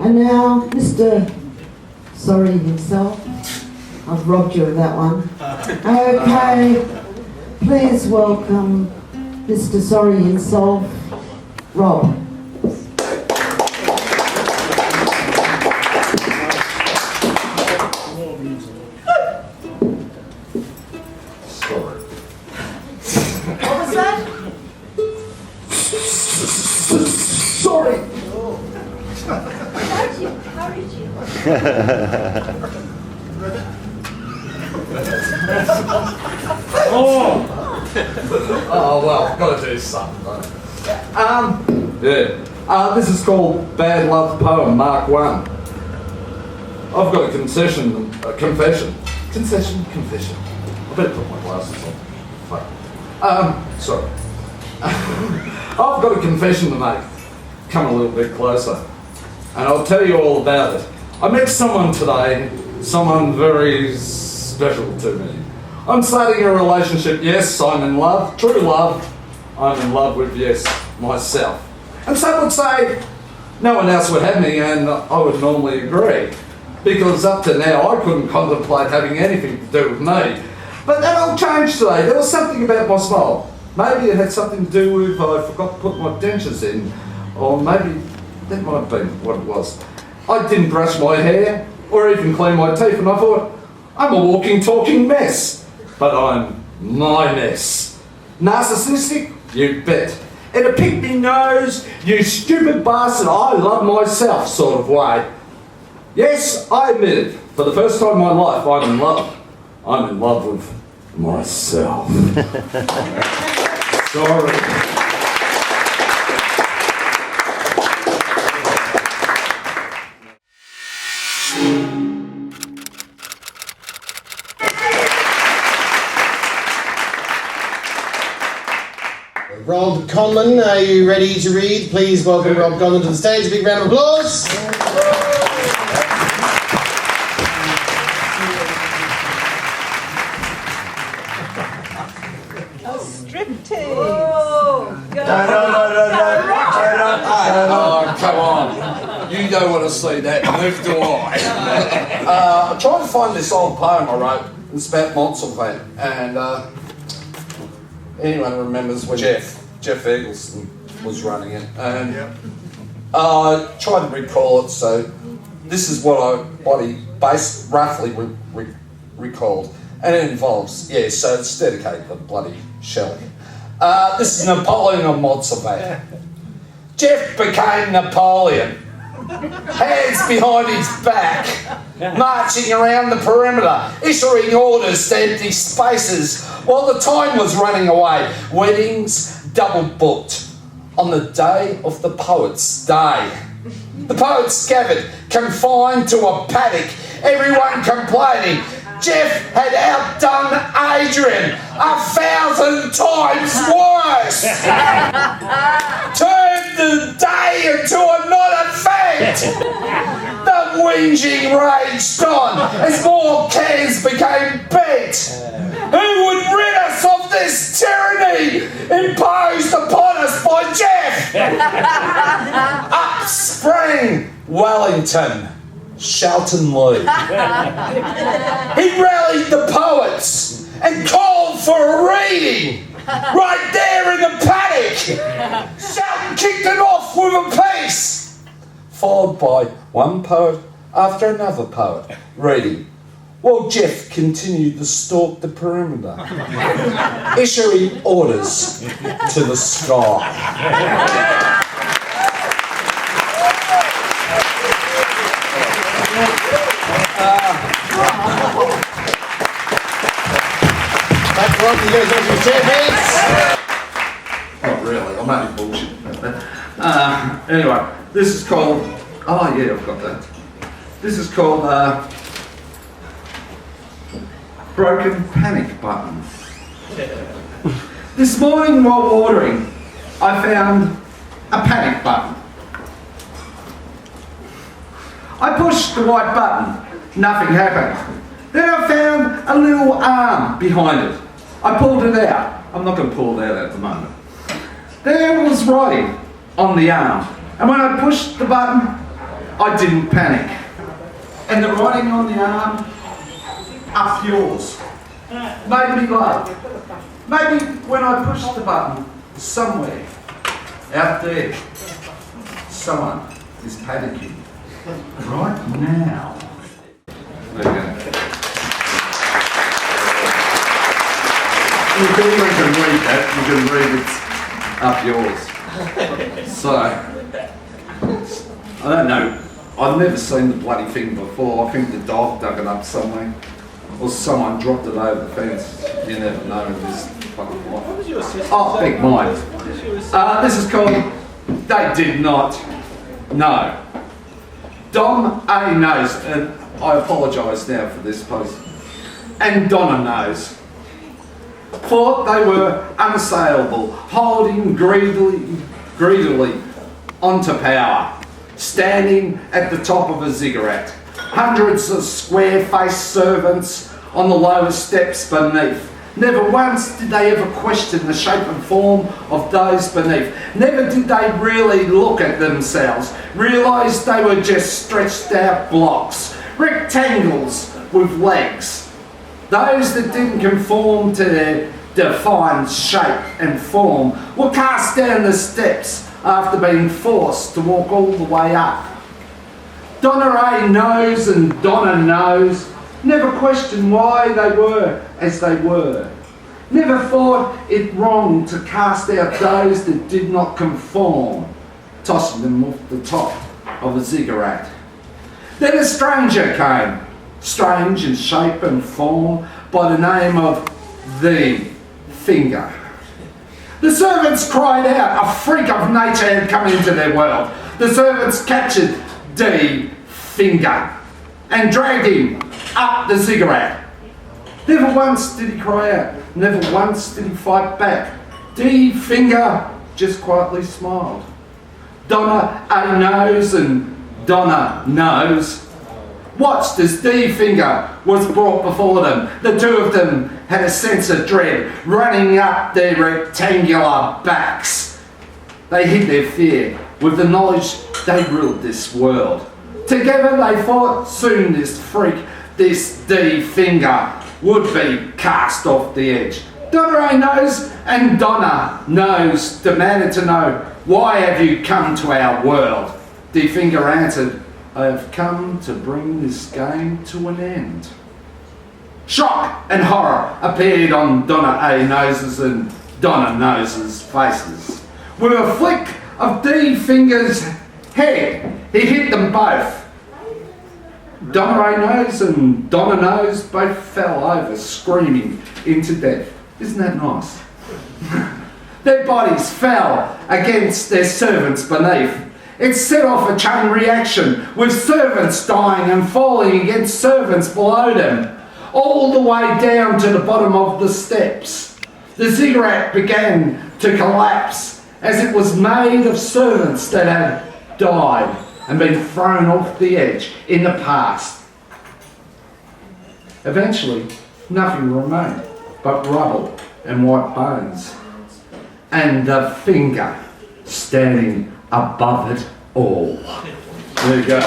And now, Mr. Sorry himself. I've robbed you of that one. Okay, please welcome Mr. Sorry himself, Rob. Sorry. What was that? Sorry. How did you? Oh well, gotta do something. This is called Bad Love Poem Mark 1. I've got a confession. I better put my glasses on. Fuck. Sorry. I've got a confession to make. Come a little bit closer, and I'll tell you all about it. I met someone today, someone very special to me. I'm starting a relationship, yes, I'm in love, true love. I'm in love with, yes, myself. And some would say, no one else would have me, and I would normally agree. Because up to now, I couldn't contemplate having anything to do with me. But that all changed today. There was something about my smile. Maybe it had something to do with I forgot to put my dentures in. Or maybe that might have been what it was. I didn't brush my hair or even clean my teeth, and I thought, I'm a walking, talking mess. But I'm my mess. Narcissistic? You bet. And a pick me nose, you stupid bastard, I love myself sort of way. Yes, I admit it. For the first time in my life, I'm in love. I'm in love with myself. Sorry. Rob Conlon, are you ready to read? Please welcome Rob Conlon to the stage. A big round of applause. Striptease. Oh, come on. You don't want to see that, neither do I. I'm trying to find this old poem I wrote. It's about Montsalvat. And anyone remembers when Jeff Eggleston was running it. And I tried to recall it, so this is what he roughly recalled. And it involves, so it's dedicated to bloody Shelley. This is Napoleon of Montsalvat. Jeff became Napoleon, hands behind his back, marching around the perimeter, issuing orders to empty spaces while the time was running away. Weddings double booked on the day of the poet's day. The poets gathered, confined to a paddock, everyone complaining. Jeff had outdone Adrian 1,000 times worse. Turned the day into a non-event. The whinging raged on as more cans became bent. Who would rid us of this tyranny imposed upon us by Jeff? Up sprang Wellington. Shelton Lee. He rallied the poets and called for a reading right there in the paddock. Shelton kicked it off with a piece, followed by one poet after another poet reading, while Jeff continued to stalk the perimeter, issuing orders to the sky. You guys want some champagne? Not really, I'm only bullshitting. Anyway, this is called, I've got that. This is called Broken Panic Button. This morning while ordering, I found a panic button. I pushed the white button, nothing happened. Then I found a little arm behind it. I pulled it out. I'm not going to pull it out at the moment. There was writing on the arm. And when I pushed the button, I didn't panic. And the writing on the arm, up yours, made me laugh. Maybe when I pushed the button, somewhere out there, someone is panicking right now. There you go. You can read that. You can read it's up yours. So, I don't know. I've never seen the bloody thing before. I think the dog dug it up somewhere. Or someone dropped it over the fence. You never know in this fucking life. Oh, big mind. This is called They Did Not Know. Dom A knows, and I apologise now for this post, and Donna knows. Thought they were unassailable, holding greedily onto power, standing at the top of a ziggurat. Hundreds of square-faced servants on the lowest steps beneath. Never once did they ever question the shape and form of those beneath. Never did they really look at themselves, realise they were just stretched out blocks, rectangles with legs. Those that didn't conform to their defined shape and form were cast down the steps after being forced to walk all the way up. Donna A knows and Donna knows, never questioned why they were as they were. Never thought it wrong to cast out those that did not conform, tossing them off the top of a ziggurat. Then a stranger came, strange in shape and form, by the name of the Finger. The servants cried out, a freak of nature had come into their world. The servants captured D Finger and dragged him up the ziggurat. Never once did he cry out, never once did he fight back. D Finger just quietly smiled. Donna A knows and Donna knows. Watched as D Finger was brought before them. The two of them had a sense of dread running up their rectangular backs. They hid their fear with the knowledge they ruled this world. Together they thought soon this freak, this D Finger, would be cast off the edge. Donna A knows and Donna knows demanded to know, why have you come to our world? D Finger answered, I have come to bring this game to an end. Shock and horror appeared on Donna A Nose's and Donna Nose's faces. With a flick of D Finger's head, he hit them both. Donna A Nose and Donna Nose both fell over, screaming into death. Isn't that nice? Their bodies fell against their servants beneath. It set off a chain reaction, with servants dying and falling against servants below them, all the way down to the bottom of the steps. The ziggurat began to collapse as it was made of servants that had died and been thrown off the edge in the past. Eventually, nothing remained but rubble and white bones, and the Finger standing above it all. There you go.